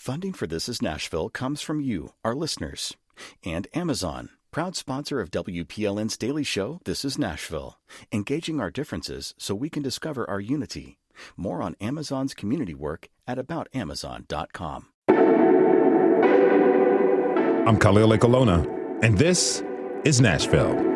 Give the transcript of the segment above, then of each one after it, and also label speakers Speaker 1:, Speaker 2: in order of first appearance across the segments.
Speaker 1: Funding for This Is Nashville comes from you, our listeners, and Amazon, proud sponsor of WPLN's daily show, This Is Nashville, engaging our differences so we can discover our unity. More on Amazon's community work at aboutamazon.com.
Speaker 2: I'm Khalil Ekolona, and this is Nashville.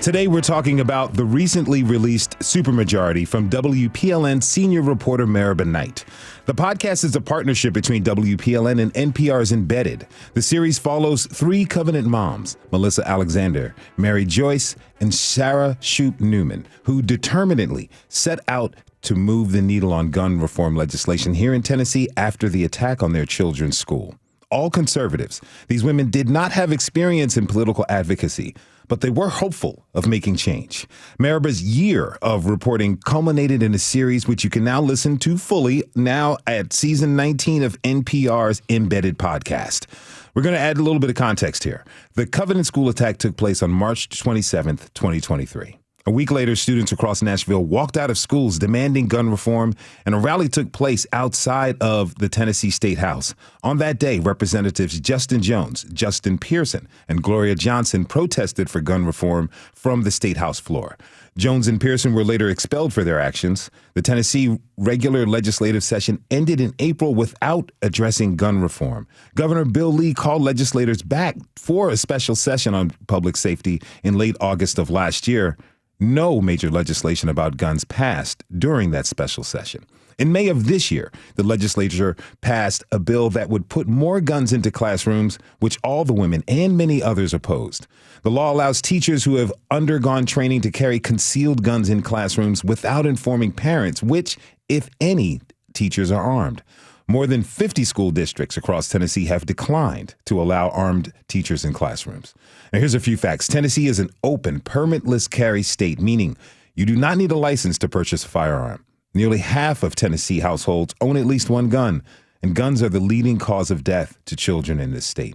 Speaker 2: Today, we're talking about the recently released Supermajority from WPLN senior reporter Maribel Knight. The podcast is a partnership between WPLN and NPR's Embedded. The series follows three Covenant moms, Melissa Alexander, Mary Joyce, and Sarah Shoop Neumann, who determinedly set out to move the needle on gun reform legislation here in Tennessee after the attack on their children's school. All conservatives, these women did not have experience in political advocacy, but they were hopeful of making change. Maribel's year of reporting culminated in a series which you can now listen to fully now at season 19 of NPR's Embedded podcast. We're going to add a little bit of context here. The Covenant school attack took place on March 27th, 2023. A week later, students across Nashville walked out of schools demanding gun reform, and a rally took place outside of the Tennessee State House. On that day, Representatives Justin Jones, Justin Pearson, and Gloria Johnson protested for gun reform from the State House floor. Jones and Pearson were later expelled for their actions. The Tennessee regular legislative session ended in April without addressing gun reform. Governor Bill Lee called legislators back for a special session on public safety in late August of last year. No major legislation about guns passed during that special session. In May of this year, the legislature passed a bill that would put more guns into classrooms, which all the women and many others opposed. The law allows teachers who have undergone training to carry concealed guns in classrooms without informing parents, which, if any, teachers are armed. More than 50 school districts across Tennessee have declined to allow armed teachers in classrooms. Now, here's a few facts. Tennessee is an open, permitless carry state, meaning you do not need a license to purchase a firearm. Nearly half of Tennessee households own at least one gun, and guns are the leading cause of death to children in this state.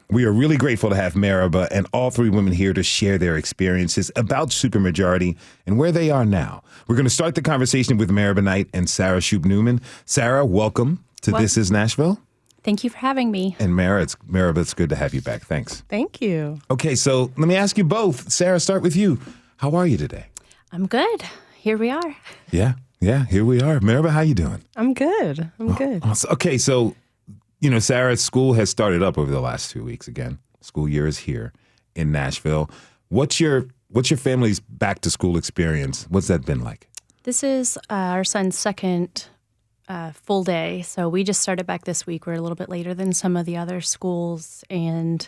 Speaker 2: We are really grateful to have Maribel and all three women here to share their experiences about Supermajority and where they are now. We're going to start the conversation with Maribel Knight and Sarah Shoop Neumann. Sarah, welcome to This Is Nashville.
Speaker 3: Thank you for having me.
Speaker 2: And Maribel, it's good to have you back. Thanks.
Speaker 4: Thank you.
Speaker 2: Okay, so let me ask you both. Sarah, start with you. How are you today?
Speaker 3: I'm good. Here we are.
Speaker 2: Yeah, here we are. Maribel, how you doing?
Speaker 4: I'm good. I'm good.
Speaker 2: Awesome. Okay, so, Sarah's school has started up over the last 2 weeks again. School year is here in Nashville. What's your family's back to school experience? What's that been like?
Speaker 3: This is our son's second full day. So we just started back this week. We're a little bit later than some of the other schools. And,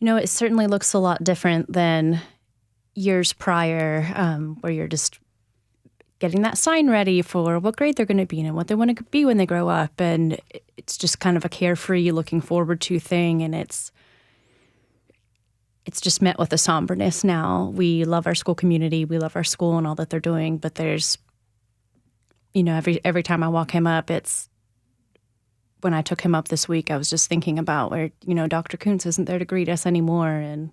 Speaker 3: it certainly looks a lot different than years prior, where you're just getting that sign ready for what grade they're going to be in and what they want to be when they grow up. And it's just kind of a carefree, looking forward to thing. And it's just met with a somberness now. We love our school community. We love our school and all that they're doing. But there's, every time I walk him up, it's when I took him up this week, I was just thinking about where, Dr. Kuntz isn't there to greet us anymore. And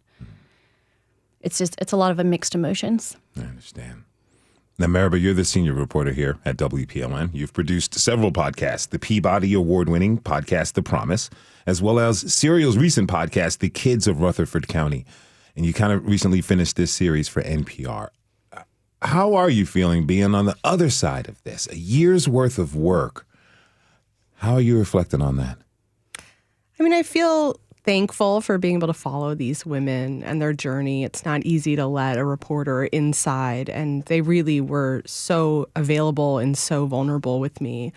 Speaker 3: it's a lot of mixed emotions.
Speaker 2: I understand. Now, Maribel, you're the senior reporter here at WPLN. You've produced several podcasts, the Peabody Award-winning podcast, The Promise, as well as Serial's recent podcast, The Kids of Rutherford County. And you kind of recently finished this series for NPR. How are you feeling being on the other side of this? A year's worth of work. How are you reflecting on that?
Speaker 4: I feel thankful for being able to follow these women and their journey. It's not easy to let a reporter inside, and they really were so available and so vulnerable with me.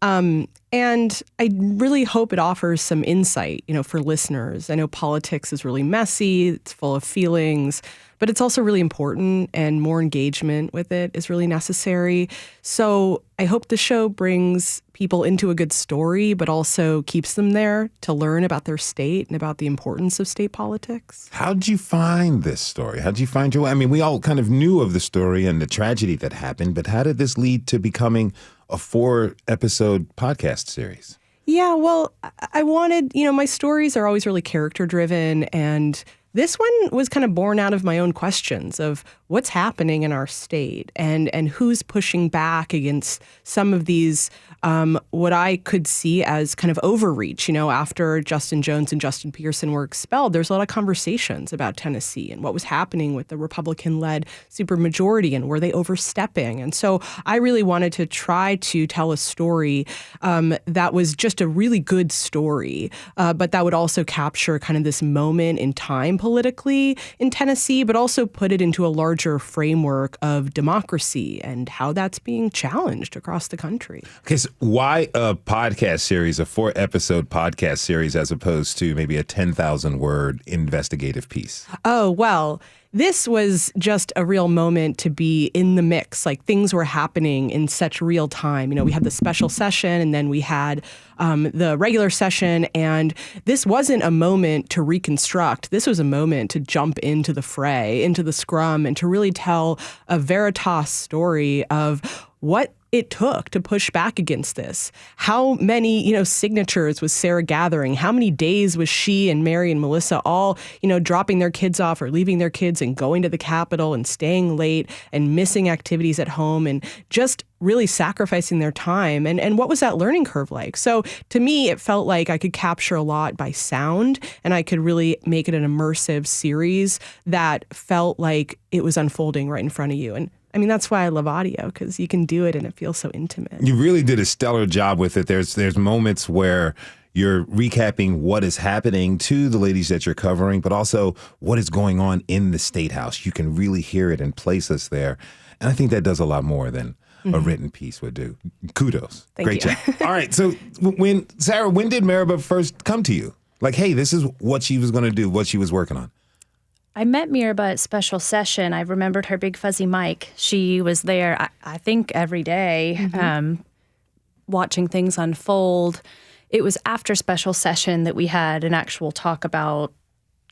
Speaker 4: And I really hope it offers some insight, for listeners. I know politics is really messy, it's full of feelings, but it's also really important, and more engagement with it is really necessary. So I hope the show brings people into a good story, but also keeps them there to learn about their state and about the importance of state politics.
Speaker 2: How did you find this story? How did you find your way? We all kind of knew of the story and the tragedy that happened, but how did this lead to becoming a 4-episode podcast series?
Speaker 4: Yeah, well, I wanted, my stories are always really character driven, and this one was kind of born out of my own questions of what's happening in our state and who's pushing back against some of these, what I could see as kind of overreach. After Justin Jones and Justin Pearson were expelled, there's a lot of conversations about Tennessee and what was happening with the Republican-led supermajority and were they overstepping. And so I really wanted to try to tell a story that was just a really good story, but that would also capture kind of this moment in time politically in Tennessee, but also put it into a larger framework of democracy and how that's being challenged across the country.
Speaker 2: Okay, so why a podcast series, a 4-episode podcast series, as opposed to maybe a 10,000-word investigative piece?
Speaker 4: Oh, well, this was just a real moment to be in the mix. Like, things were happening in such real time. We had the special session and then we had the regular session. And this wasn't a moment to reconstruct. This was a moment to jump into the fray, into the scrum, and to really tell a veritas story of what it took to push back against this. How many, signatures was Sarah gathering? How many days was she and Mary and Melissa all, dropping their kids off or leaving their kids and going to the Capitol and staying late and missing activities at home and just really sacrificing their time? And what was that learning curve like? So to me, it felt like I could capture a lot by sound and I could really make it an immersive series that felt like it was unfolding right in front of you. And that's why I love audio, because you can do it and it feels so intimate.
Speaker 2: You really did a stellar job with it. There's moments where you're recapping what is happening to the ladies that you're covering, but also what is going on in the State House. You can really hear it and place us there. And I think that does a lot more than a written piece would do. Kudos.
Speaker 4: Thank
Speaker 2: Great
Speaker 4: you.
Speaker 2: job. All right. So when did Meribah first come to you? Like, hey, this is what she was going to do, what she was working on.
Speaker 3: I met Meribah at special session. I remembered her big fuzzy mic. She was there, I think, every day, watching things unfold. It was after special session that we had an actual talk about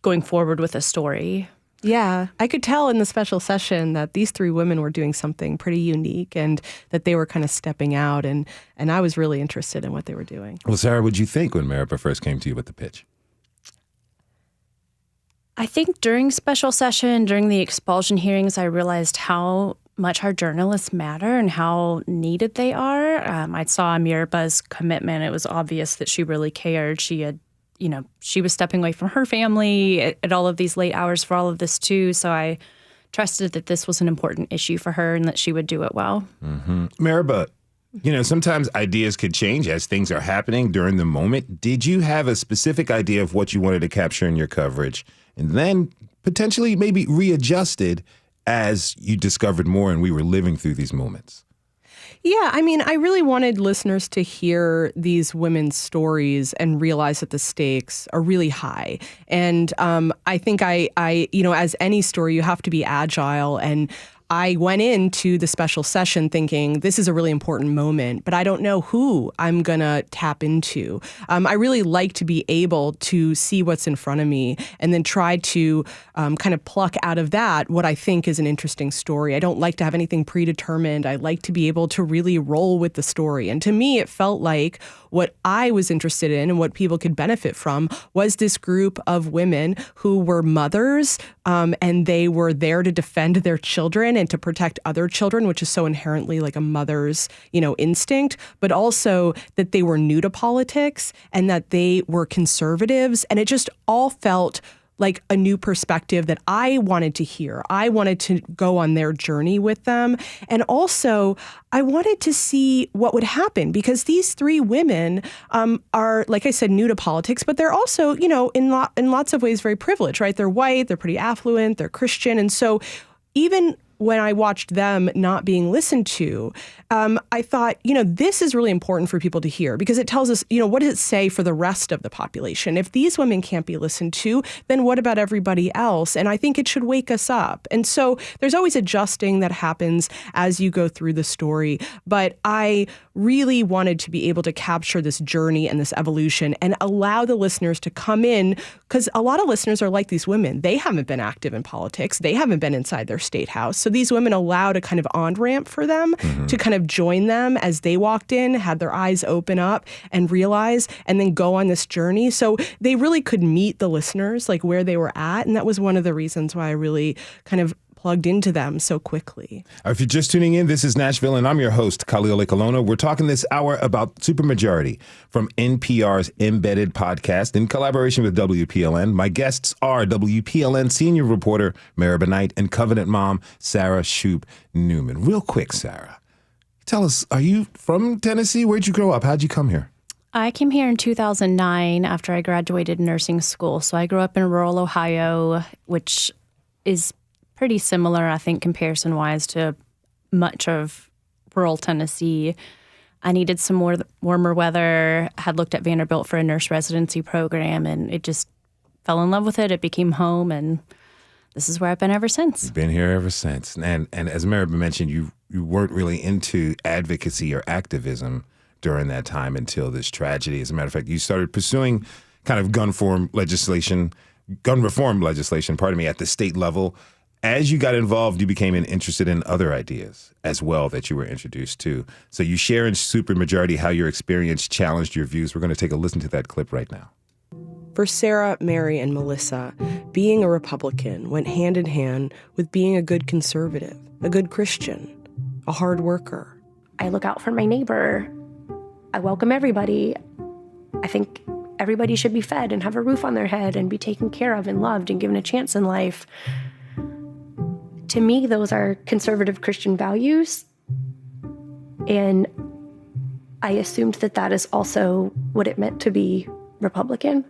Speaker 3: going forward with a story.
Speaker 4: Yeah, I could tell in the special session that these 3 women were doing something pretty unique and that they were kind of stepping out. And I was really interested in what they were doing.
Speaker 2: Well, Sarah, what did you think when Meribah first came to you with the pitch?
Speaker 3: I think during special session, during the expulsion hearings, I realized how much our journalists matter and how needed they are. I saw Meribah's commitment. It was obvious that she really cared. She had, she was stepping away from her family at all of these late hours for all of this too. So I trusted that this was an important issue for her and that she would do it well.
Speaker 2: Mm-hmm. Meribah, sometimes ideas could change as things are happening during the moment. Did you have a specific idea of what you wanted to capture in your coverage and then potentially maybe readjusted as you discovered more and we were living through these moments?
Speaker 4: Yeah, I really wanted listeners to hear these women's stories and realize that the stakes are really high. And I think I as any story, you have to be agile. And I went into the special session thinking this is a really important moment, but I don't know who I'm going to tap into. I really like to be able to see what's in front of me and then try to kind of pluck out of that what I think is an interesting story. I don't like to have anything predetermined. I like to be able to really roll with the story. And to me, it felt like what I was interested in and what people could benefit from was this group of women who were mothers and they were there to defend their children and to protect other children, which is so inherently like a mother's, instinct, but also that they were new to politics and that they were conservatives. And it just all felt like a new perspective that I wanted to hear. I wanted to go on their journey with them. And also, I wanted to see what would happen because these 3 women are, like I said, new to politics, but they're also, in lots of ways very privileged, right? They're white, they're pretty affluent, they're Christian. And so even when I watched them not being listened to, I thought, this is really important for people to hear because it tells us, what does it say for the rest of the population? If these women can't be listened to, then what about everybody else? And I think it should wake us up. And so there's always adjusting that happens as you go through the story. But I really wanted to be able to capture this journey and this evolution and allow the listeners to come in because a lot of listeners are like these women. They haven't been active in politics. They haven't been inside their state house. So these women allowed a kind of on-ramp for them to kind of join them as they walked in, had their eyes open up and realize, and then go on this journey. So they really could meet the listeners like where they were at. And that was one of the reasons why I really kind of plugged into them so quickly.
Speaker 2: If you're just tuning in, this is Nashville, and I'm your host, Khalil Ekalona. We're talking this hour about Supermajority from NPR's Embedded podcast in collaboration with WPLN. My guests are WPLN senior reporter Maribel Knight and Covenant mom Sarah Shoop Neumann. Real quick, Sarah, tell us, are you from Tennessee? Where'd you grow up? How'd you come here?
Speaker 3: I came here in 2009 after I graduated nursing school. So I grew up in rural Ohio, which is pretty similar, I think, comparison-wise to much of rural Tennessee. I needed some more warmer weather, had looked at Vanderbilt for a nurse residency program, and it just fell in love with it. It became home, and this is where I've been ever since.
Speaker 2: You've been here ever since. And as Maribel mentioned, you weren't really into advocacy or activism during that time until this tragedy. As a matter of fact, you started pursuing kind of gun reform legislation, at the state level. As you got involved, you became interested in other ideas as well that you were introduced to. So you share in Supermajority how your experience challenged your views. We're going to take a listen to that clip right now.
Speaker 4: For Sarah, Mary, and Melissa, being a Republican went hand in hand with being a good conservative, a good Christian, a hard worker.
Speaker 5: I look out for my neighbor. I welcome everybody. I think everybody should be fed and have a roof on their head and be taken care of and loved and given a chance in life. To me, those are conservative Christian values, and I assumed that that is also what it meant to be Republican.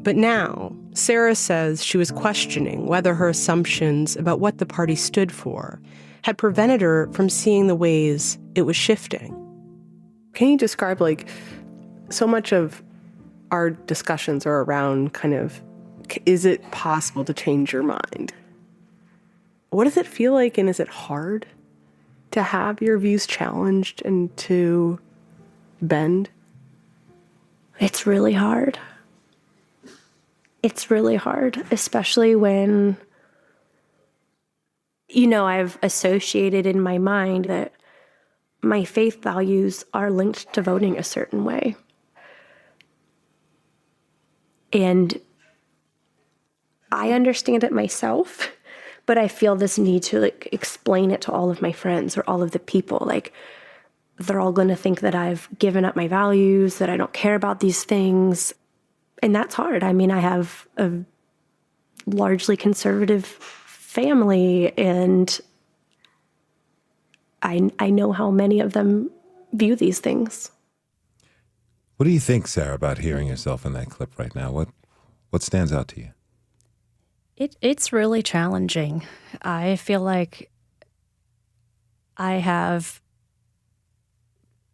Speaker 4: But now, Sarah says she was questioning whether her assumptions about what the party stood for had prevented her from seeing the ways it was shifting.
Speaker 6: Can you describe, so much of our discussions are around kind of, is it possible to change your mind? What does it feel like, and is it hard to have your views challenged and to bend?
Speaker 5: It's really hard. It's really hard, especially when, I've associated in my mind that my faith values are linked to voting a certain way. And I understand it myself, but I feel this need to explain it to all of my friends or all of the people. They're all going to think that I've given up my values, that I don't care about these things. And that's hard. I mean, I have a largely conservative family, and I know how many of them view these things.
Speaker 2: What do you think, Sarah, about hearing yourself in that clip right now? What stands out to you?
Speaker 3: It's really challenging. I feel like by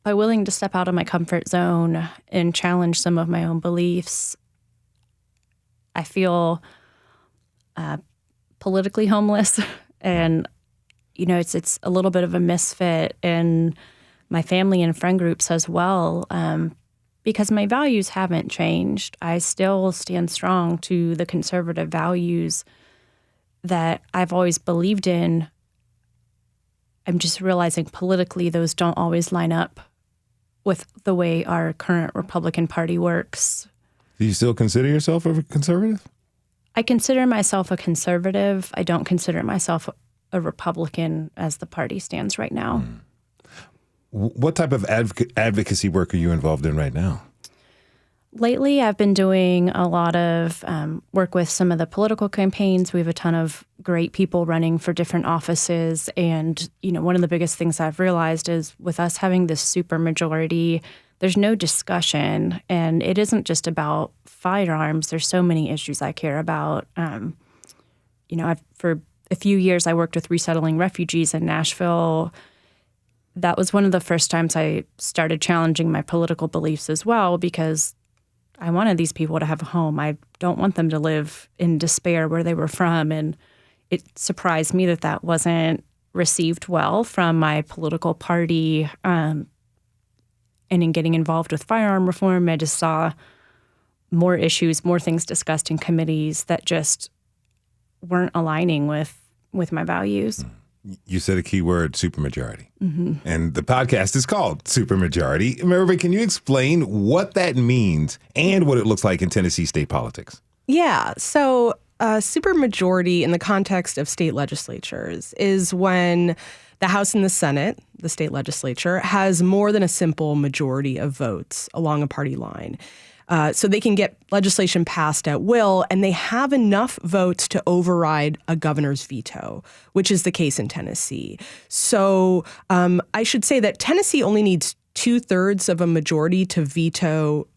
Speaker 3: willing to step out of my comfort zone and challenge some of my own beliefs, I feel politically homeless. And, it's a little bit of a misfit in my family and friend groups as well, because my values haven't changed. I still stand strong to the conservative values that I've always believed in. I'm just realizing politically those don't always line up with the way our current Republican Party works.
Speaker 2: Do you still consider yourself a conservative?
Speaker 3: I consider myself a conservative. I don't consider myself a Republican as the party stands right now.
Speaker 2: What type of advocacy work are you involved in right now?
Speaker 3: Lately, I've been doing a lot of work with some of the political campaigns. We have a ton of great people running for different offices. And, one of the biggest things I've realized is with us having this supermajority, there's no discussion. And it isn't just about firearms. There's so many issues I care about. For a few years, I worked with resettling refugees in Nashville. That was one of the first times I started challenging my political beliefs as well, because I wanted these people to have a home. I don't want them to live in despair where they were from. And it surprised me that wasn't received well from my political party. And in getting involved with firearm reform, I just saw more issues, more things discussed in committees that just weren't aligning with my values.
Speaker 2: You said a key word, supermajority. And the podcast is called Supermajority. Merba, can you explain what that means and what it looks like in Tennessee state politics?
Speaker 4: Yeah. So supermajority in the context of state legislatures is when the House and the Senate, the state legislature, has more than a simple majority of votes along a party line. So they can get legislation passed at will, and they have enough votes to override a governor's veto, which is the case in Tennessee. So I should say that Tennessee only needs 2/3 of a majority to veto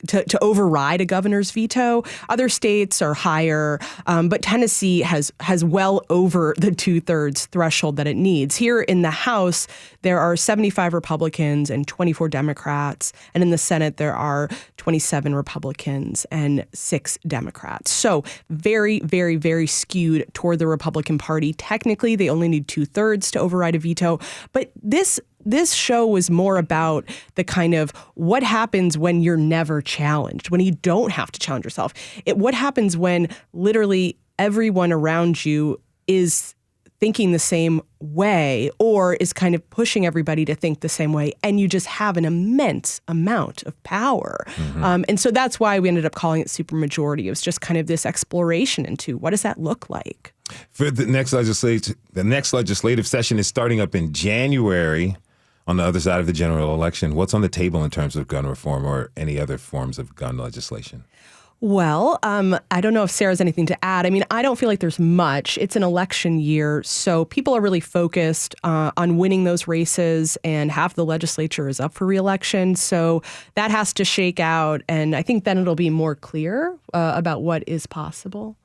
Speaker 4: to override a governor's veto. Other states are higher, but Tennessee has well over the 2/3 threshold that it needs. Here in the House, there are 75 Republicans and 24 Democrats, and in the Senate, there are 27 Republicans and 6 Democrats. So very, very, very skewed toward the Republican Party. Technically, they only need 2/3 to override a veto, but this show was more about the kind of what happens when you're never challenged, when you don't have to challenge yourself. What happens when literally everyone around you is thinking the same way or is kind of pushing everybody to think the same way, and you just have an immense amount of power. And so that's why we ended up calling it supermajority. It was just kind of this exploration into what does that look like?
Speaker 2: For the next legislative session is starting up in January. On the other side of the general election, what's on the table in terms of gun reform or any other forms of gun legislation?
Speaker 4: Well, I don't know if Sarah has anything to add. I mean, I don't feel like there's much. It's an election year, so people are really focused on winning those races, and half the legislature is up for re-election. So that has to shake out, and I think then it'll be more clear about what is possible.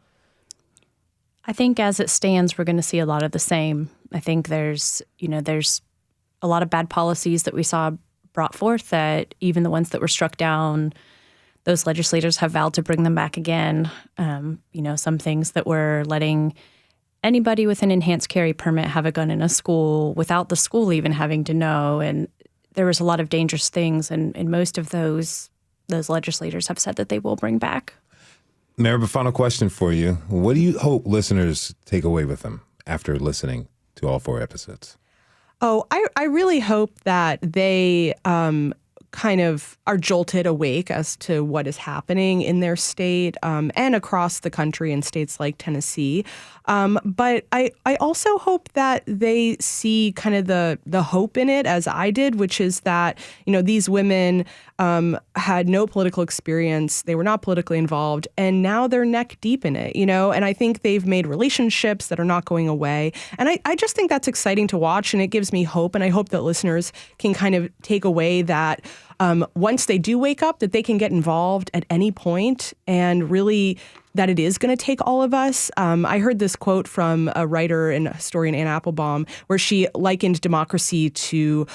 Speaker 3: I think as it stands, we're going to see a lot of the same. I think there's a lot of bad policies that we saw brought forth that even the ones that were struck down, those legislators have vowed to bring them back again. Some things that were letting anybody with an enhanced carry permit have a gun in a school without the school even having to know. And there was a lot of dangerous things. And most of those legislators have said that they will bring back.
Speaker 2: Merba, final question for you. What do you hope listeners take away with them after listening to all 4 episodes?
Speaker 4: Oh, I really hope that they kind of are jolted awake as to what is happening in their state and across the country in states like Tennessee. But I also hope that they see kind of the hope in it as I did, which is that, these women had no political experience. They were not politically involved. And now they're neck deep in it, and I think they've made relationships that are not going away. And I just think that's exciting to watch, and it gives me hope. And I hope that listeners can kind of take away that once they do wake up, that they can get involved at any point, and really that it is going to take all of us. I heard this quote from a writer and historian, Anne Applebaum, where she likened democracy to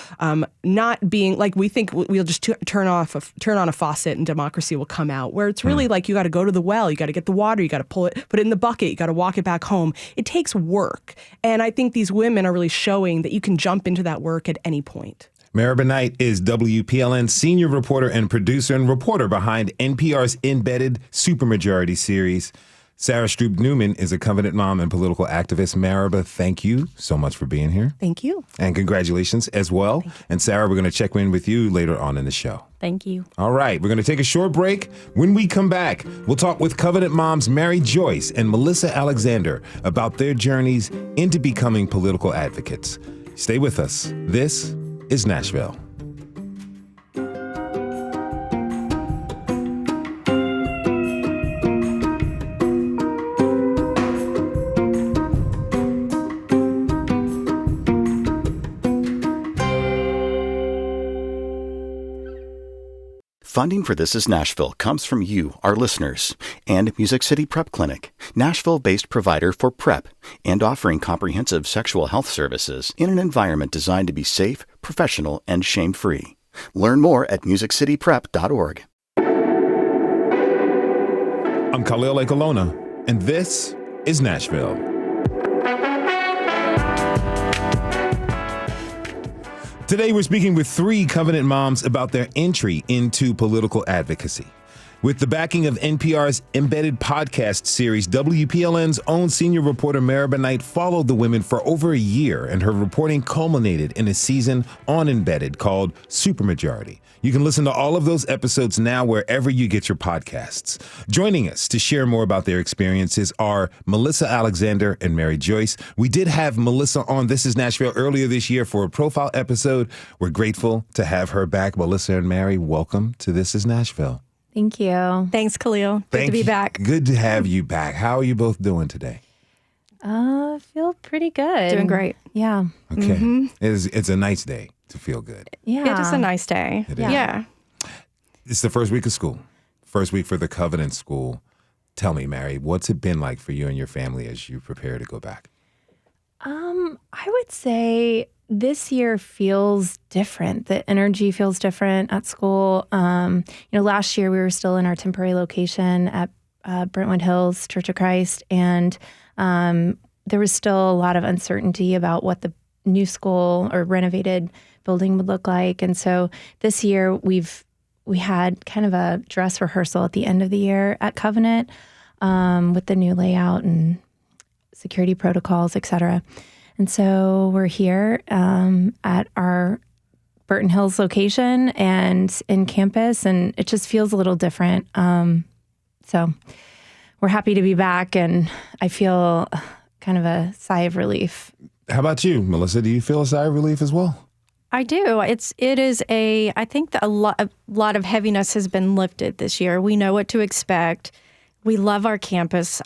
Speaker 4: not being like we think we'll just turn on a faucet and democracy will come out. Where it's really like you got to go to the well, you got to get the water, you got to put it in the bucket, you got to walk it back home. It takes work, and I think these women are really showing that you can jump into that work at any point.
Speaker 2: Merba Knight is WPLN senior reporter and producer and reporter behind NPR's embedded Supermajority series. Sarah Shoop Neumann is a Covenant mom and political activist. Merba, thank you so much for being here.
Speaker 4: Thank you.
Speaker 2: And congratulations as well. And Sarah, we're going to check in with you later on in the show.
Speaker 3: Thank you.
Speaker 2: All right, we're going to take a short break. When we come back, we'll talk with Covenant moms Mary Joyce and Melissa Alexander about their journeys into becoming political advocates. Stay with us. This is Nashville.
Speaker 1: Funding for This Is Nashville comes from you, our listeners, and Music City Prep Clinic, Nashville-based provider for PrEP, and offering comprehensive sexual health services in an environment designed to be safe, professional, and shame-free. Learn more at musiccityprep.org.
Speaker 2: I'm Khalil Ekalona, and this is Nashville. Today, we're speaking with 3 Covenant moms about their entry into political advocacy. With the backing of NPR's Embedded podcast series, WPLN's own senior reporter Maribel Knight followed the women for over a year, and her reporting culminated in a season on Embedded called Supermajority. You can listen to all of those episodes now wherever you get your podcasts. Joining us to share more about their experiences are Melissa Alexander and Mary Joyce. We did have Melissa on This Is Nashville earlier this year for a profile episode. We're grateful to have her back. Melissa and Mary, welcome to This Is Nashville.
Speaker 7: Thank you.
Speaker 8: Thanks, Khalil. Good to be back.
Speaker 2: Good to have you back. How are you both doing today?
Speaker 7: I feel pretty good.
Speaker 8: Doing great.
Speaker 7: Yeah.
Speaker 2: Okay. It's a nice day to feel good.
Speaker 7: Yeah.
Speaker 8: It is a nice day.
Speaker 2: It is.
Speaker 8: Yeah.
Speaker 2: It's the first week of school. First week for the Covenant School. Tell me, Mary, what's it been like for you and your family as you prepare to go back?
Speaker 7: I would say this year feels different. The energy feels different at school. Last year we were still in our temporary location at Brentwood Hills Church of Christ, and there was still a lot of uncertainty about what the new school or renovated building would look like. And so this year we had kind of a dress rehearsal at the end of the year at Covenant with the new layout and security protocols, et cetera. And so we're here at our Burton Hills location and in campus, and it just feels a little different. So we're happy to be back, and I feel kind of a sigh of relief.
Speaker 2: How about you, Melissa? Do you feel a sigh of relief as well?
Speaker 8: I do. I think that a lot of heaviness has been lifted this year. We know what to expect. We love our campus.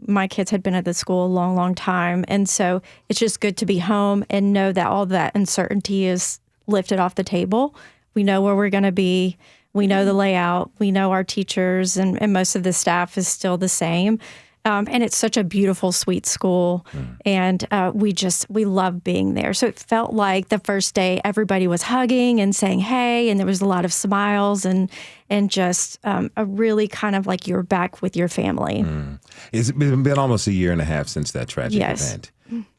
Speaker 8: My kids had been at the school a long, long time. And so it's just good to be home and know that all that uncertainty is lifted off the table. We know where we're going to be. We know the layout. We know our teachers, and most of the staff is still the same. And it's such a beautiful, sweet school. And we love being there. So it felt like the first day everybody was hugging and saying, hey, and there was a lot of smiles and just a really kind of like you're back with your family.
Speaker 2: It's been almost a year and a half since that tragic event.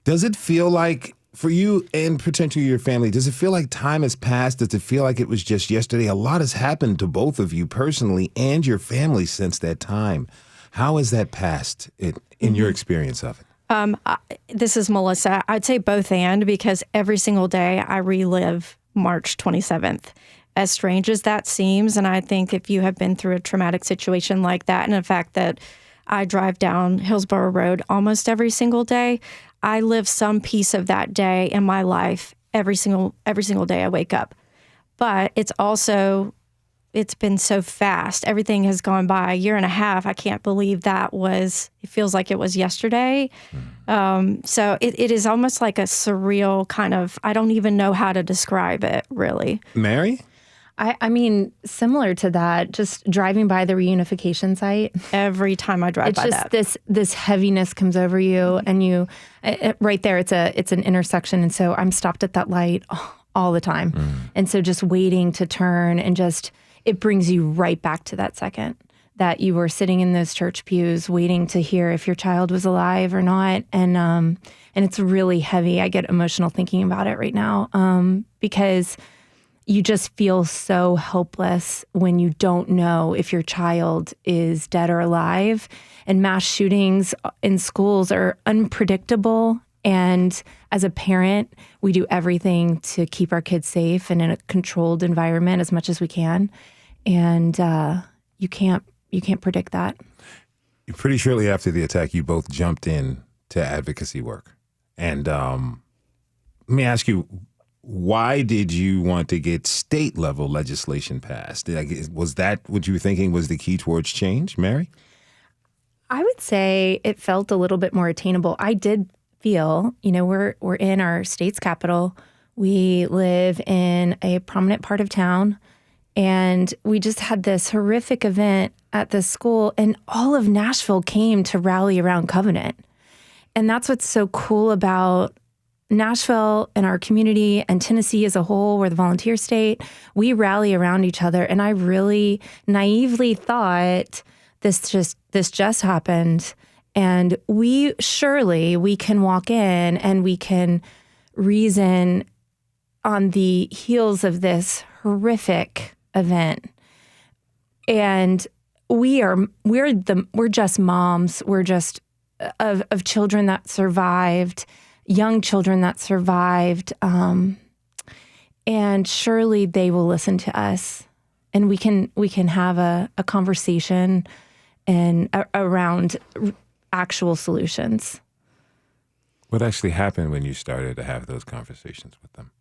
Speaker 2: Does it feel like, for you and potentially your family, does it feel like time has passed? Does it feel like it was just yesterday? A lot has happened to both of you personally and your family since that time. How has that passed in your experience of it?
Speaker 8: This is Melissa. I'd say both and, because every single day I relive March 27th. As strange as that seems, and I think if you have been through a traumatic situation like that, and the fact that I drive down Hillsborough Road almost every single day, I live some piece of that day in my life every single day I wake up. But it's been so fast. Everything has gone by a year and a half. I can't believe it feels like it was yesterday. So it is almost like a surreal kind of, I don't even know how to describe it, really.
Speaker 2: Mary?
Speaker 7: I mean, similar to that, just driving by the reunification site.
Speaker 8: Every time I drive by that.
Speaker 7: It's just this heaviness comes over you, and you, right there, it's an intersection. And so I'm stopped at that light all the time. And so just waiting to turn, and just, it brings you right back to that second that you were sitting in those church pews waiting to hear if your child was alive or not. And it's really heavy. I get emotional thinking about it right now because you just feel so helpless when you don't know if your child is dead or alive. And mass shootings in schools are unpredictable. And as a parent, we do everything to keep our kids safe and in a controlled environment as much as we can. And you can't predict that.
Speaker 2: Pretty shortly after the attack, you both jumped in to advocacy work. And let me ask you, why did you want to get state-level legislation passed? Was that what you were thinking was the key towards change, Mary?
Speaker 7: I would say it felt a little bit more attainable. I did feel, we're in our state's capital. We live in a prominent part of town, and we just had this horrific event at this school, and all of Nashville came to rally around Covenant. And that's what's so cool about Nashville and our community, and Tennessee as a whole. We're the volunteer state. We rally around each other. And I really naively thought this just happened. And we can walk in and we can reason on the heels of this horrific event. And we're just moms. We're just of children that survived, young children that survived. And surely they will listen to us, and we can have a conversation and around actual solutions.
Speaker 2: What actually happened when you started to have those conversations with them?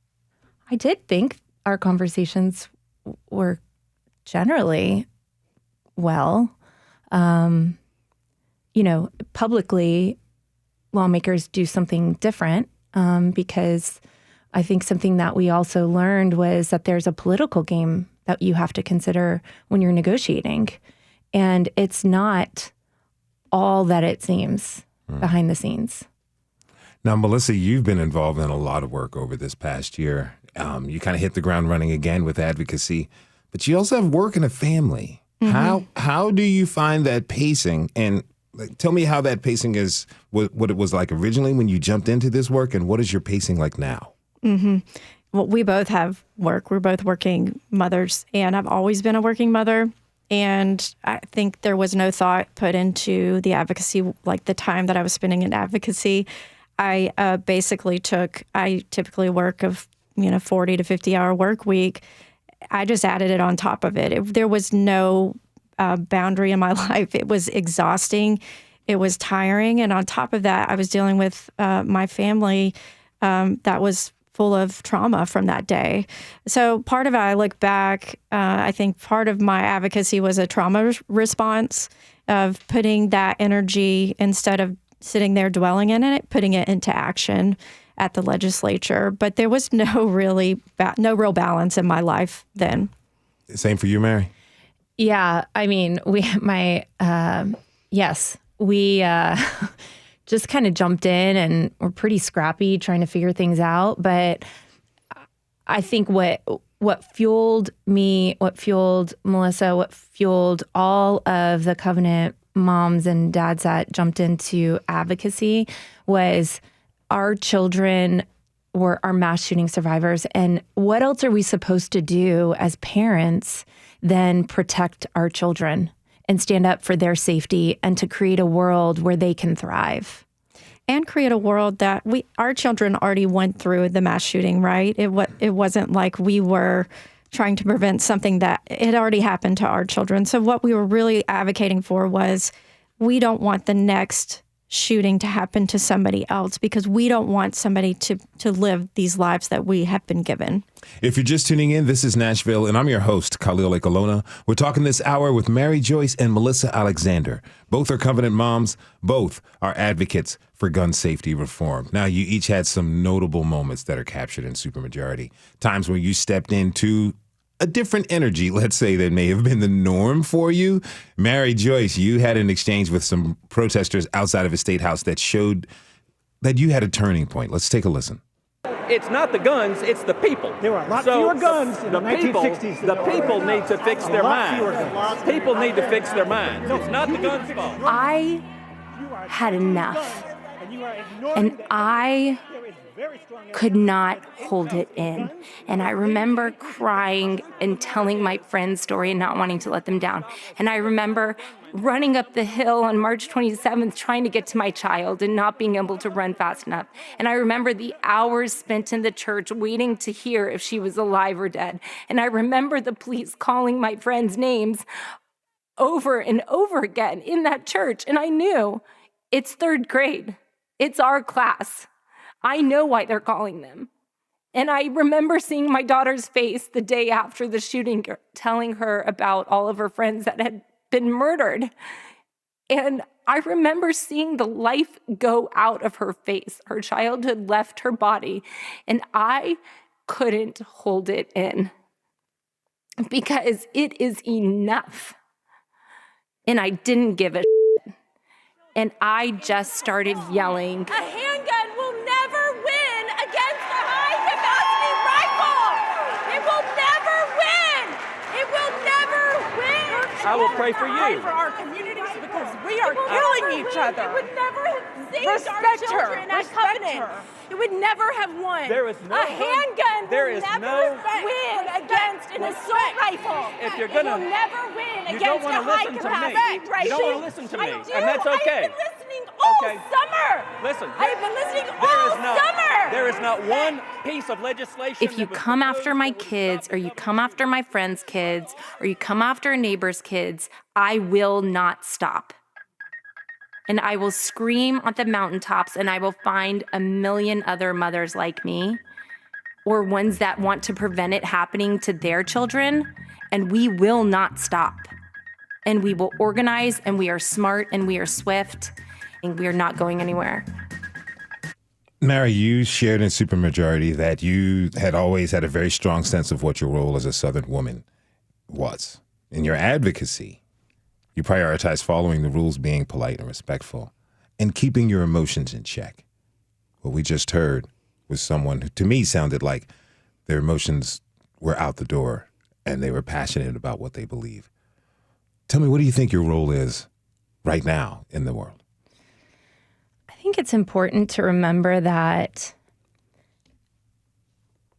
Speaker 7: I did think our conversations were generally well. Publicly, lawmakers do something different because I think something that we also learned was that there's a political game that you have to consider when you're negotiating. And it's not all that it seems behind the scenes.
Speaker 2: Now, Melissa, you've been involved in a lot of work over this past year. You kind of hit the ground running again with advocacy, but you also have work and a family. Mm-hmm. How do you find that pacing? And tell me how that pacing is, what it was like originally when you jumped into this work, and what is your pacing like now?
Speaker 8: Mm-hmm. Well, we both have work. We're both working mothers, and I've always been a working mother. And I think there was no thought put into the advocacy, like the time that I was spending in advocacy. I typically work of 40 to 50 hour work week. I just added it on top of it. There was no boundary in my life. It was exhausting. It was tiring. And on top of that, I was dealing with my family that was full of trauma from that day. So part of it, I look back, I think part of my advocacy was a trauma response of putting that energy, instead of sitting there dwelling in it, putting it into action at the legislature. But there was no real balance in my life then.
Speaker 2: Same for you, Mary?
Speaker 7: Yeah, I mean, we just kind of jumped in and we're pretty scrappy trying to figure things out. But I think what fueled me, what fueled Melissa, what fueled all of the Covenant moms and dads that jumped into advocacy was our children were our mass shooting survivors. And what else are we supposed to do as parents than protect our children and stand up for their safety and to create a world where they can thrive? And create a world that our children already went through the mass shooting, right? It wasn't like we were trying to prevent something that had already happened to our children. So what we were really advocating for was, we don't want the next shooting to happen to somebody else, because we don't want somebody to live these lives that we have been given.
Speaker 2: If you're just tuning in, this is Nashville, and I'm your host, Khalil Ekolona. We're talking this hour with Mary Joyce and Melissa Alexander. Both are Covenant moms. Both are advocates for gun safety reform. Now, you each had some notable moments that are captured in Supermajority. Times when you stepped into a different energy, let's say, that may have been the norm for you. Mary Joyce, you had an exchange with some protesters outside of a state house that showed that you had a turning point. Let's take a listen.
Speaker 9: It's not the guns, it's the people.
Speaker 10: There were a lot fewer guns in the 1960s.
Speaker 9: The people need to fix their minds. People need to fix their minds. It's not the guns' fault.
Speaker 5: I had enough, and I could not hold it in. And I remember crying and telling my friend's story and not wanting to let them down. And I remember running up the hill on March 27th, trying to get to my child and not being able to run fast enough. And I remember the hours spent in the church waiting to hear if she was alive or dead. And I remember the police calling my friends' names over and over again in that church. And I knew, it's third grade. It's our class. I know why they're calling them. And I remember seeing my daughter's face the day after the shooting, telling her about all of her friends that had been murdered. And I remember seeing the life go out of her face. Her childhood left her body. And I couldn't hold it in because it is enough. And I didn't give a shit. And I just started yelling,
Speaker 11: "A handgun will never win against a high-capacity rifle! It will never win! It will never win!"
Speaker 9: I will pray for you.
Speaker 11: Pray for our communities because we are killing each other. It would never have saved our children at Covenant. It would never have won.
Speaker 9: There is no
Speaker 11: a handgun will
Speaker 9: there is
Speaker 11: never
Speaker 9: no
Speaker 11: win against an assault rifle.
Speaker 9: If you're
Speaker 11: It
Speaker 9: gonna,
Speaker 11: will never win
Speaker 9: you
Speaker 11: against
Speaker 9: don't
Speaker 11: a
Speaker 9: want to listen to me.
Speaker 11: high-capacity rifle.
Speaker 9: You don't want to listen to me,
Speaker 11: I do.
Speaker 9: and that's okay.
Speaker 11: I've been listening all summer.
Speaker 9: Listen,
Speaker 11: I've been listening all summer.
Speaker 9: There is not one piece of legislation.
Speaker 12: If you come after my kids, or you come after my friends' kids, or you come after a neighbor's kids, I will not stop. And I will scream at the mountaintops, and I will find a million other mothers like me, or ones that want to prevent it happening to their children, and we will not stop. And we will organize, and we are smart, and we are swift, and we are not going anywhere.
Speaker 2: Mary, you shared in Supermajority that you had always had a very strong sense of what your role as a Southern woman was. In your advocacy, you prioritize following the rules, being polite and respectful, and keeping your emotions in check. What we just heard was someone who, to me, sounded like their emotions were out the door and they were passionate about what they believe. Tell me, what do you think your role is right now in the world?
Speaker 7: I think it's important to remember that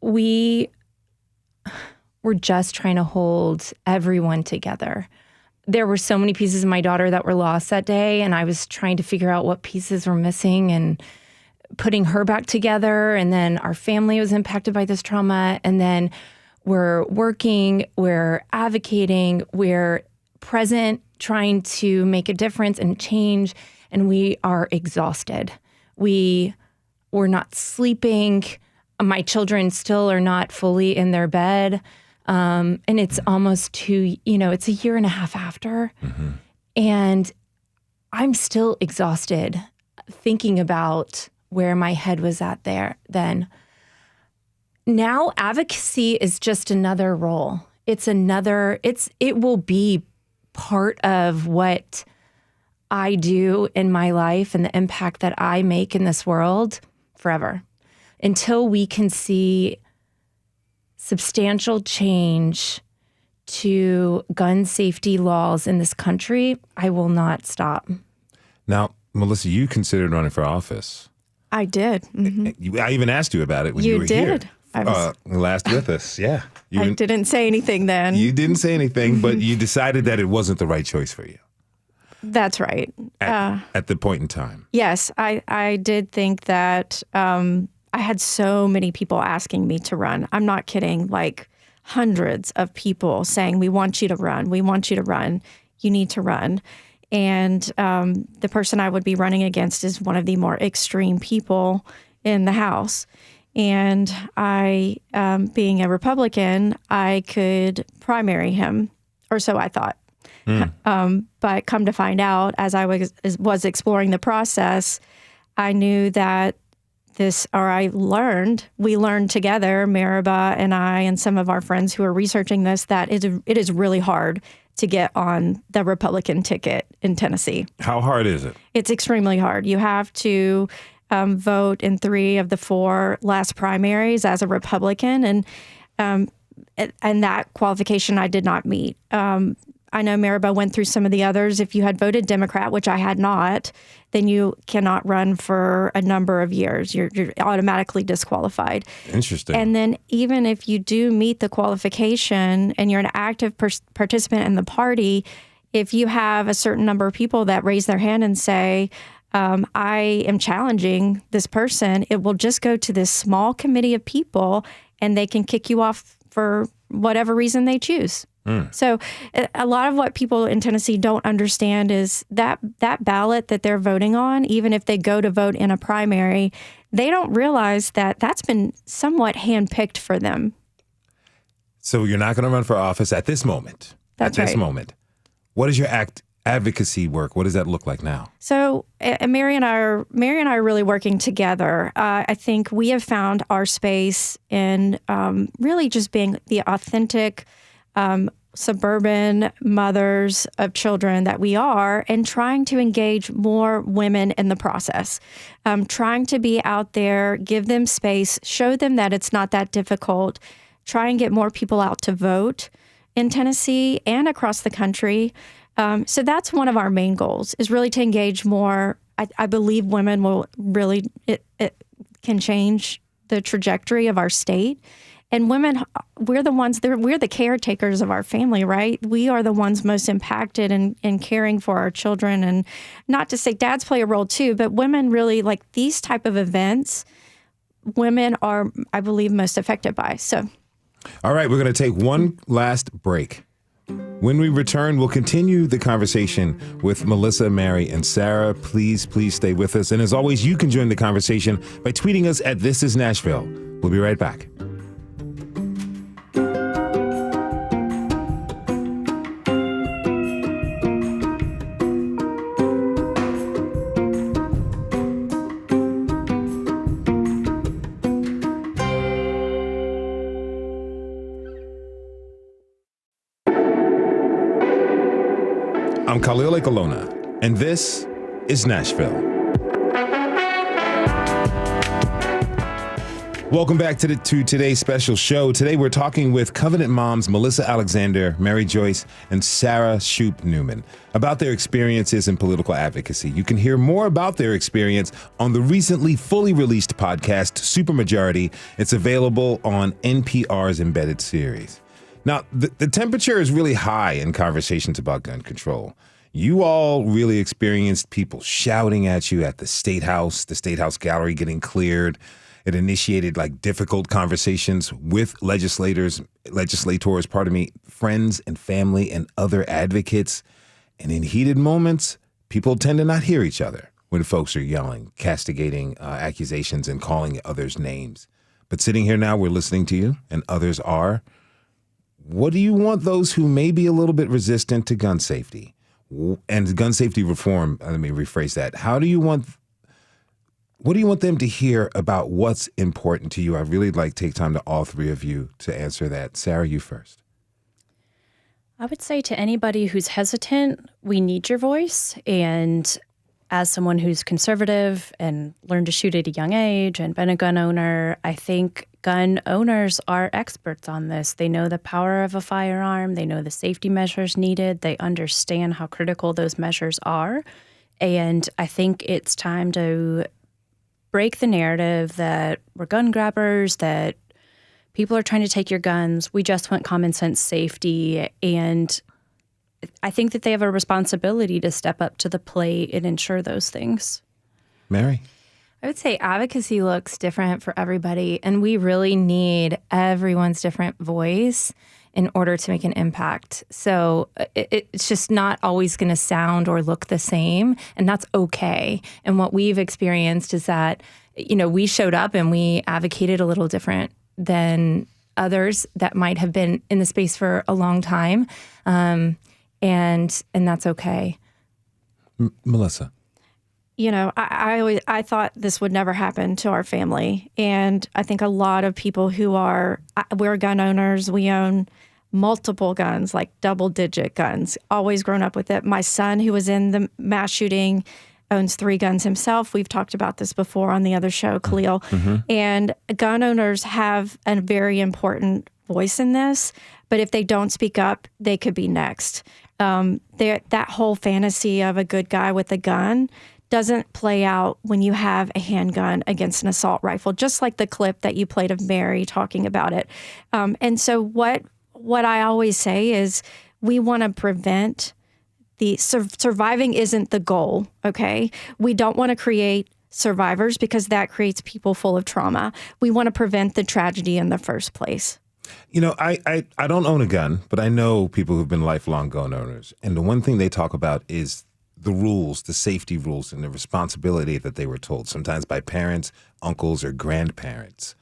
Speaker 7: we're just trying to hold everyone together. There were so many pieces of my daughter that were lost that day, and I was trying to figure out what pieces were missing and putting her back together. And then our family was impacted by this trauma. And then we're working, we're advocating, we're present, trying to make a difference and change. And we are exhausted. We're not sleeping. My children still are not fully in their bed. And it's almost it's a year and a half after. Mm-hmm. And I'm still exhausted thinking about where my head was at there then. Now advocacy is just another role. It will be part of what I do in my life and the impact that I make in this world forever. Until we can see substantial change to gun safety laws in this country, I will not stop.
Speaker 2: Now, Melissa, you considered running for office.
Speaker 8: I did. Mm-hmm.
Speaker 2: I even asked you about it when you were
Speaker 8: did.
Speaker 2: here. Last with us, yeah.
Speaker 8: I didn't say anything then.
Speaker 2: You didn't say anything, but you decided that it wasn't the right choice for you.
Speaker 8: That's right.
Speaker 2: At the point in time.
Speaker 8: Yes, I did think that I had so many people asking me to run. I'm not kidding, like hundreds of people saying, we want you to run. We want you to run. You need to run. And the person I would be running against is one of the more extreme people in the House. And I, being a Republican, I could primary him, or so I thought. But come to find out, as I was exploring the process, I knew that we learned together, Maribel and I and some of our friends who are researching this, that it is really hard to get on the Republican ticket in Tennessee.
Speaker 2: How hard is it?
Speaker 8: It's extremely hard. You have to vote in 3 of the 4 last primaries as a Republican, and that qualification I did not meet. I know Maribel went through some of the others. If you had voted Democrat, which I had not, then you cannot run for a number of years. You're automatically disqualified.
Speaker 2: Interesting.
Speaker 8: And then even if you do meet the qualification and you're an active participant in the party, if you have a certain number of people that raise their hand and say, I am challenging this person, it will just go to this small committee of people and they can kick you off for whatever reason they choose. So a lot of what people in Tennessee don't understand is that ballot that they're voting on, even if they go to vote in a primary, they don't realize that that's been somewhat handpicked for them.
Speaker 2: So you're not going to run for office at this moment.
Speaker 8: That's right.
Speaker 2: At this moment. What is your advocacy work? What does that look like now?
Speaker 8: So Mary and I are really working together. I think we have found our space in really just being the authentic suburban mothers of children that we are, and trying to engage more women in the process, trying to be out there, give them space, show them that it's not that difficult, try and get more people out to vote in Tennessee and across the country. So that's one of our main goals, is really to engage more. I believe women will really, it can change the trajectory of our state. And women, we're the caretakers of our family, right? We are the ones most impacted in caring for our children. And not to say dads play a role too, but women really, like these type of events, women are, I believe, most affected by. So,
Speaker 2: all right, we're going to take one last break. When we return, we'll continue the conversation with Melissa, Mary, and Sarah. Please stay with us. And as always, you can join the conversation by tweeting us at This Is Nashville. We'll be right back. I'm Khalil Ekalona, and this is Nashville. Welcome back to today's special show. Today we're talking with Covenant moms Melissa Alexander, Mary Joyce, and Sarah Shoop Neumann about their experiences in political advocacy. You can hear more about their experience on the recently fully released podcast, Supermajority. It's available on NPR's Embedded series. Now, the temperature is really high in conversations about gun control. You all really experienced people shouting at you at the State House gallery getting cleared. It initiated difficult conversations with legislators, friends and family and other advocates. And in heated moments, people tend to not hear each other when folks are yelling, castigating accusations and calling others names. But sitting here now, we're listening to you, and others are. What do you want those who may be a little bit resistant to gun safety and gun safety reform? Let me rephrase that. What do you want them to hear about what's important to you? I'd really like to take time to all three of you to answer that. Sarah, you first.
Speaker 3: I would say to anybody who's hesitant, we need your voice. And as someone who's conservative and learned to shoot at a young age and been a gun owner, I think gun owners are experts on this. They know the power of a firearm. They know the safety measures needed. They understand how critical those measures are. And I think it's time to break the narrative that we're gun grabbers, that people are trying to take your guns. We just want common sense safety. And I think that they have a responsibility to step up to the plate and ensure those things.
Speaker 2: Mary?
Speaker 7: I would say advocacy looks different for everybody, and we really need everyone's different voice in order to make an impact. So it's just not always going to sound or look the same, and that's okay. And what we've experienced is that, we showed up and we advocated a little different than others that might have been in the space for a long time, and that's okay.
Speaker 2: Melissa?
Speaker 8: I thought this would never happen to our family. And I think a lot of people we're gun owners. We own multiple guns, like double-digit guns, always grown up with it. My son, who was in the mass shooting, owns 3 guns himself. We've talked about this before on the other show, Khalil. Mm-hmm. And gun owners have a very important voice in this. But if they don't speak up, they could be next. That whole fantasy of a good guy with a gun doesn't play out when you have a handgun against an assault rifle, just like the clip that you played of Mary talking about it. And so what I always say is we want to prevent surviving isn't the goal, okay? We don't want to create survivors because that creates people full of trauma. We want to prevent the tragedy in the first place.
Speaker 2: I don't own a gun, but I know people who've been lifelong gun owners. And the one thing they talk about is the rules, the safety rules, and the responsibility that they were told, sometimes by parents, uncles, or grandparents.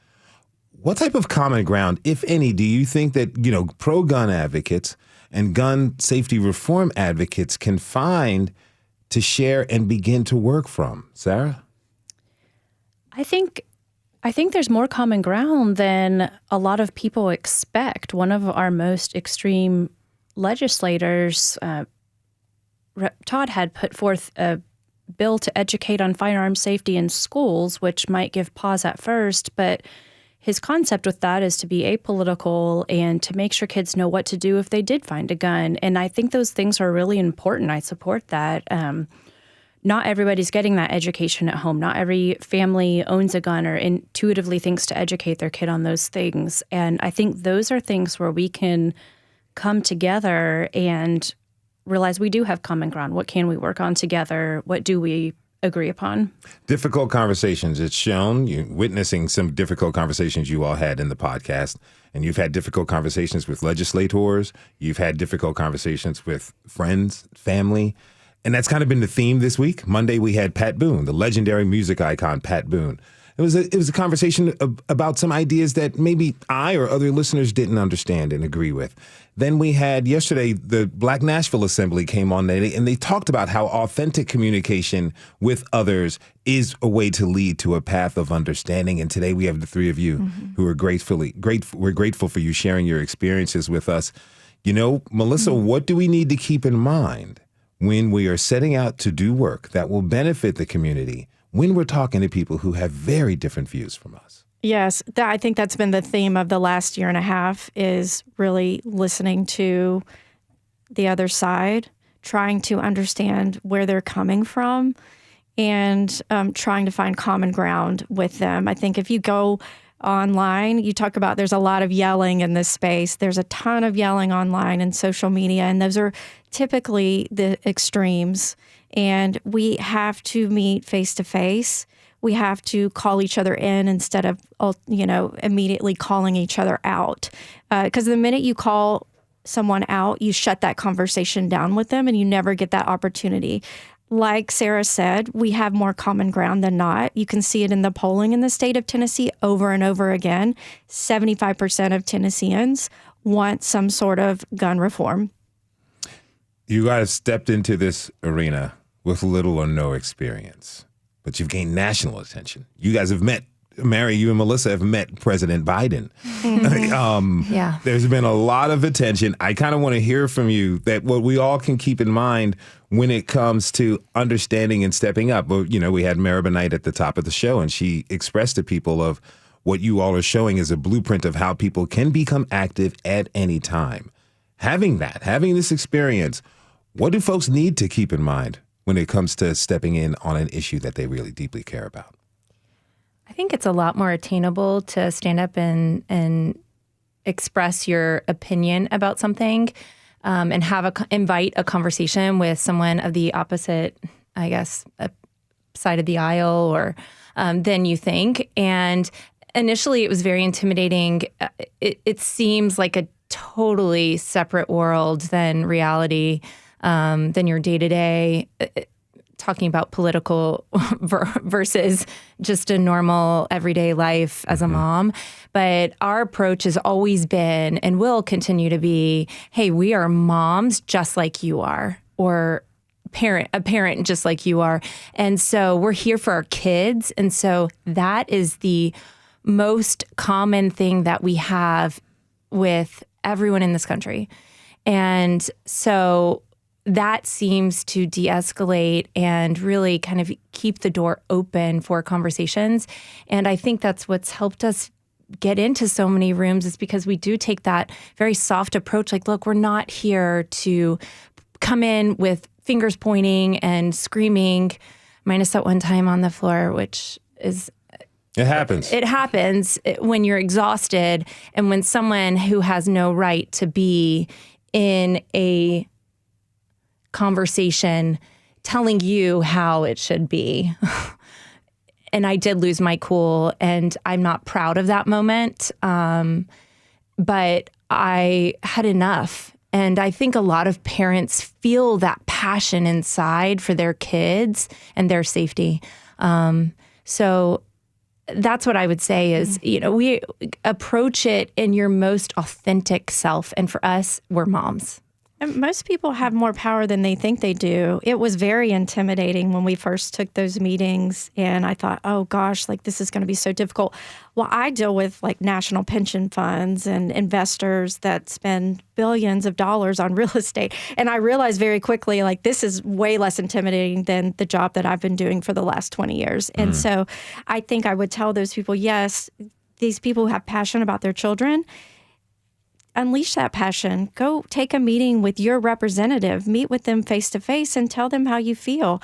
Speaker 2: What type of common ground, if any, do you think that, pro-gun advocates and gun safety reform advocates can find to share and begin to work from? Sarah?
Speaker 3: I think there's more common ground than a lot of people expect. One of our most extreme legislators, Todd, had put forth a bill to educate on firearm safety in schools, which might give pause at first, but his concept with that is to be apolitical and to make sure kids know what to do if they did find a gun. And I think those things are really important. I support that. not everybody's getting that education at home. Not every family owns a gun or intuitively thinks to educate their kid on those things. And I think those are things where we can come together and realize we do have common ground. What can we work on together? What do we agree upon?
Speaker 2: Difficult conversations. It's shown, you're witnessing some difficult conversations you all had in the podcast. And you've had difficult conversations with legislators. You've had difficult conversations with friends, family. And that's kind of been the theme this week. Monday, we had Pat Boone, the legendary music icon, Pat Boone. It was a conversation about some ideas that maybe I or other listeners didn't understand and agree with. Then we had yesterday, the Black Nashville Assembly came on and they talked about how authentic communication with others is a way to lead to a path of understanding. And today we have the three of you who are we're grateful for you sharing your experiences with us. You know, Melissa, what do we need to keep in mind when we are setting out to do work that will benefit the community when we're talking to people who have very different views from us?
Speaker 8: Yes, I think that's been the theme of the last year and a half, is really listening to the other side, trying to understand where they're coming from, and trying to find common ground with them. I think if you go online, you talk about there's a lot of yelling in this space. There's a ton of yelling online and social media, and those are typically the extremes. And we have to meet face to face. We have to call each other in instead of, immediately calling each other out. Because the minute you call someone out, you shut that conversation down with them and you never get that opportunity. Like Sarah said, we have more common ground than not. You can see it in the polling in the state of Tennessee over and over again. 75% of Tennesseans want some sort of gun reform.
Speaker 2: You guys stepped into this arena with little or no experience, but you've gained national attention. You guys have met, Mary, you and Melissa have met President Biden.
Speaker 7: Yeah.
Speaker 2: There's been a lot of attention. I kind of want to hear from you that what we all can keep in mind when it comes to understanding and stepping up. Well, we had Mary Benight at the top of the show, and she expressed to people of what you all are showing is a blueprint of how people can become active at any time. Having this experience, what do folks need to keep in mind when it comes to stepping in on an issue that they really deeply care about?
Speaker 7: I think it's a lot more attainable to stand up and express your opinion about something, and invite a conversation with someone of the opposite, I guess, side of the aisle or than you think. And initially, it was very intimidating. It seems like a totally separate world than reality, than your day-to-day, talking about political versus just a normal everyday life as a mom. But our approach has always been and will continue to be, hey, we are moms just like you are, or a parent just like you are. And so we're here for our kids. And so that is the most common thing that we have with everyone in this country. And so that seems to de-escalate and really kind of keep the door open for conversations. And I think that's what's helped us get into so many rooms, is because we do take that very soft approach. Like, look, we're not here to come in with fingers pointing and screaming, minus that one time on the floor, which is...
Speaker 2: It happens.
Speaker 7: It happens when you're exhausted and when someone who has no right to be in a conversation telling you how it should be. And I did lose my cool, and I'm not proud of that moment. But I had enough. And I think a lot of parents feel that passion inside for their kids and their safety. So that's what I would say is, we approach it in your most authentic self. And for us, we're moms.
Speaker 8: And most people have more power than they think they do. It was very intimidating when we first took those meetings, and I thought, oh gosh, this is going to be so difficult. Well, I deal with national pension funds and investors that spend billions of dollars on real estate. And I realized very quickly, this is way less intimidating than the job that I've been doing for the last 20 years. And so I think I would tell those people, yes, these people who have passion about their children, unleash that passion. Go take a meeting with your representative, meet with them face to face and tell them how you feel.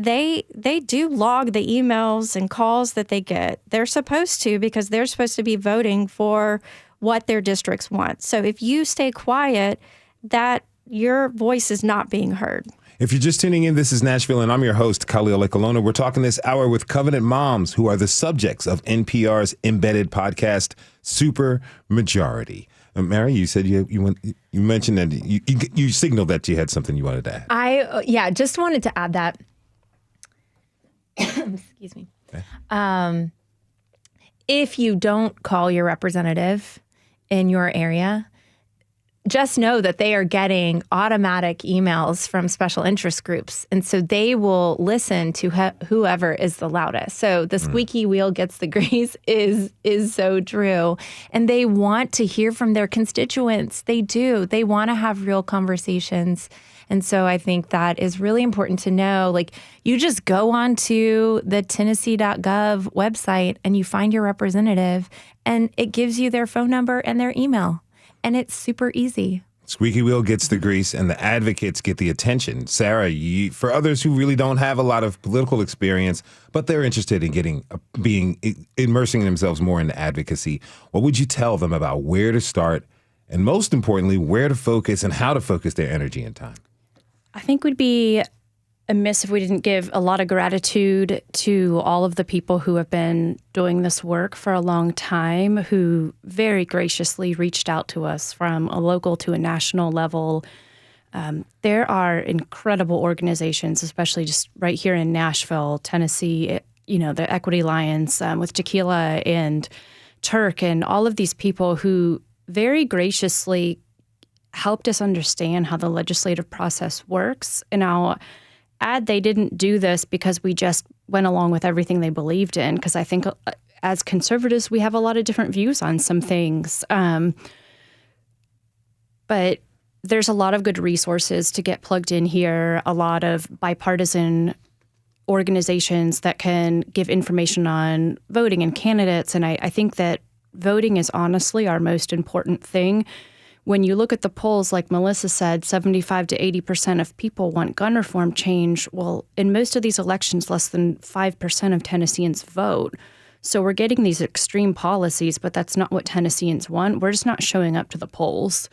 Speaker 8: they do log the emails and calls that they get. They're supposed to, because they're supposed to be voting for what their districts want. So if you stay quiet, that your voice is not being heard.
Speaker 2: If you're just tuning in, this is Nashville, and I'm your host, Khalil Ekolona. We're talking this hour with Covenant moms who are the subjects of NPR's embedded podcast, Supermajority. Mary, you said you mentioned that you signaled that you had something you wanted to add.
Speaker 7: I just wanted to add that. Excuse me. Okay. If you don't call your representative in your area, just know that they are getting automatic emails from special interest groups. And so they will listen to whoever is the loudest. So the squeaky wheel gets the grease is so true. And they want to hear from their constituents. They do. They want to have real conversations. And so I think that is really important to know. Like, you just go on to the Tennessee.gov website and you find your representative, and it gives you their phone number and their email. And it's super easy.
Speaker 2: Squeaky wheel gets the grease and the advocates get the attention. Sarah, for others who really don't have a lot of political experience, but they're interested in immersing themselves more into advocacy, what would you tell them about where to start and, most importantly, where to focus and how to focus their energy and time?
Speaker 3: I think we'd be amiss if we didn't give a lot of gratitude to all of the people who have been doing this work for a long time, who very graciously reached out to us from a local to a national level. There are incredible organizations, especially just right here in Nashville, Tennessee, the Equity Alliance with Tequila and Turk, and all of these people who very graciously helped us understand how the legislative process works. And I'll add, they didn't do this because we just went along with everything they believed in, because I think as conservatives, we have a lot of different views on some things. But there's a lot of good resources to get plugged in here, a lot of bipartisan organizations that can give information on voting and candidates. And I think that voting is honestly our most important thing. When you look at the polls, like Melissa said, 75 to 80% of people want gun reform change. Well, in most of these elections, less than 5% of Tennesseans vote. So we're getting these extreme policies, but that's not what Tennesseans want. We're just not showing up to the polls.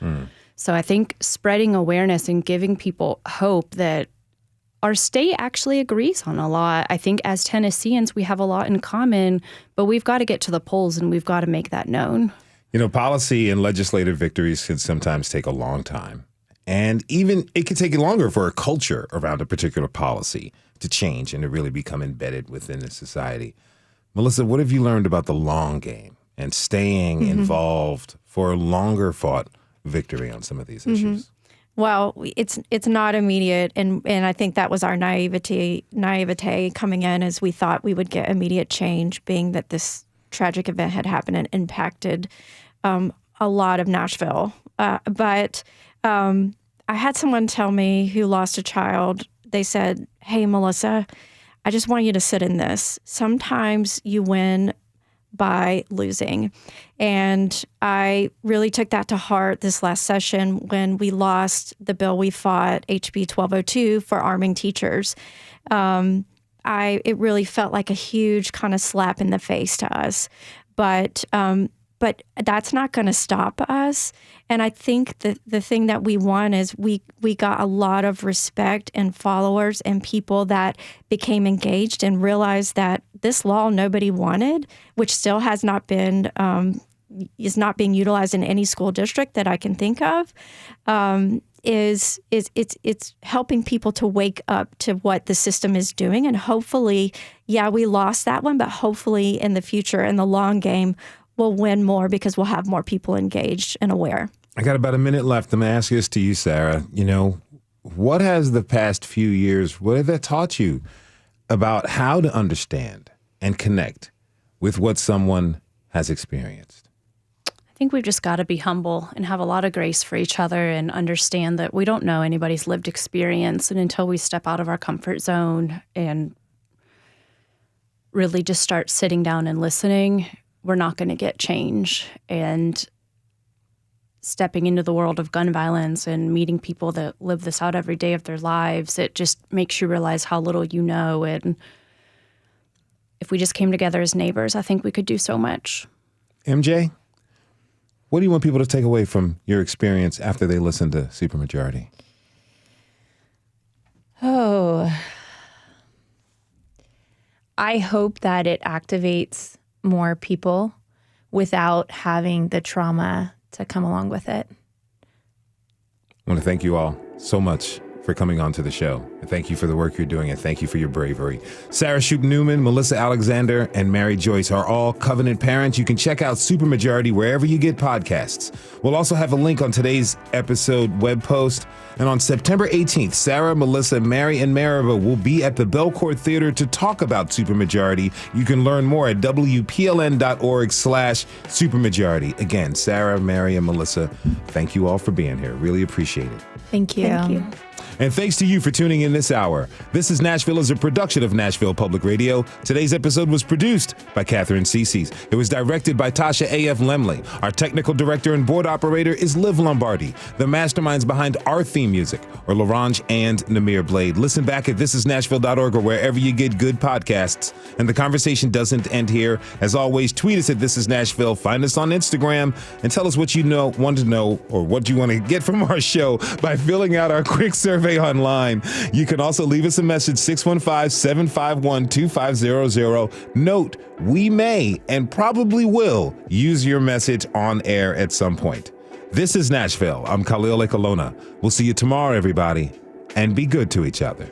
Speaker 3: So I think spreading awareness and giving people hope that our state actually agrees on a lot. I think as Tennesseans, we have a lot in common, but we've got to get to the polls and we've got to make that known.
Speaker 2: Policy and legislative victories can sometimes take a long time. And even it can take longer for a culture around a particular policy to change and to really become embedded within the society. Melissa, what have you learned about the long game and staying involved for a longer fought victory on some of these issues?
Speaker 8: Well, it's not immediate, and I think that was our naivete coming in, as we thought we would get immediate change, being that this tragic event had happened and impacted a lot of Nashville. But I had someone tell me who lost a child. They said, "Hey, Melissa, I just want you to sit in this. Sometimes you win by losing." And I really took that to heart this last session when we lost the bill we fought, HB 1202, for arming teachers. It really felt like a huge kind of slap in the face to us. But that's not going to stop us. And I think that the thing that we want is we got a lot of respect and followers and people that became engaged and realized that this law nobody wanted, which still has not been is not being utilized in any school district that I can think of, is it's helping people to wake up to what the system is doing. And hopefully, we lost that one, but hopefully in the future, in the long game, we'll win more because we'll have more people engaged and aware.
Speaker 2: I got about a minute left. I'm going to ask this to you, Sarah. What has the past few years, what have that taught you about how to understand and connect with what someone has experienced?
Speaker 3: I think we've just got to be humble and have a lot of grace for each other and understand that we don't know anybody's lived experience. And until we step out of our comfort zone and really just start sitting down and listening, we're not going to get change. And stepping into the world of gun violence and meeting people that live this out every day of their lives, it just makes you realize how little you know. And if we just came together as neighbors, I think we could do so much.
Speaker 2: MJ, what do you want people to take away from your experience after they listen to Supermajority?
Speaker 7: Oh, I hope that it activates more people without having the trauma to come along with it.
Speaker 2: I want to thank you all so much for coming on to the show. And thank you for the work you're doing, and thank you for your bravery. Sarah Shoop Neumann, Melissa Alexander, and Mary Joyce are all Covenant parents. You can check out Supermajority wherever you get podcasts. We'll also have a link on today's episode web post. And on September 18th, Sarah, Melissa, Mary, and Maribel will be at the Belcourt Theater to talk about Supermajority. You can learn more at WPLN.org/Supermajority. Again, Sarah, Mary, and Melissa, thank you all for being here. Really appreciate it.
Speaker 7: Thank you.
Speaker 5: Thank you.
Speaker 2: And thanks to you for tuning in this hour. This is Nashville is a production of Nashville Public Radio. Today's episode was produced by Katherine Ceicys. It was directed by Tasha A.F. Lemley. Our technical director and board operator is Liv Lombardi. The masterminds behind our theme music are LaRange and Namir Blade. Listen back at thisisnashville.org or wherever you get good podcasts. And the conversation doesn't end here. As always, tweet us at This Is Nashville. Find us on Instagram and tell us what you want to know or what you want to get from our show by filling out our quick survey online. You can also leave us a message, 615-751-2500. Note, we may and probably will use your message on air at some point. This is Nashville. I'm Khalil Ekalona. We'll see you tomorrow, everybody, and be good to each other.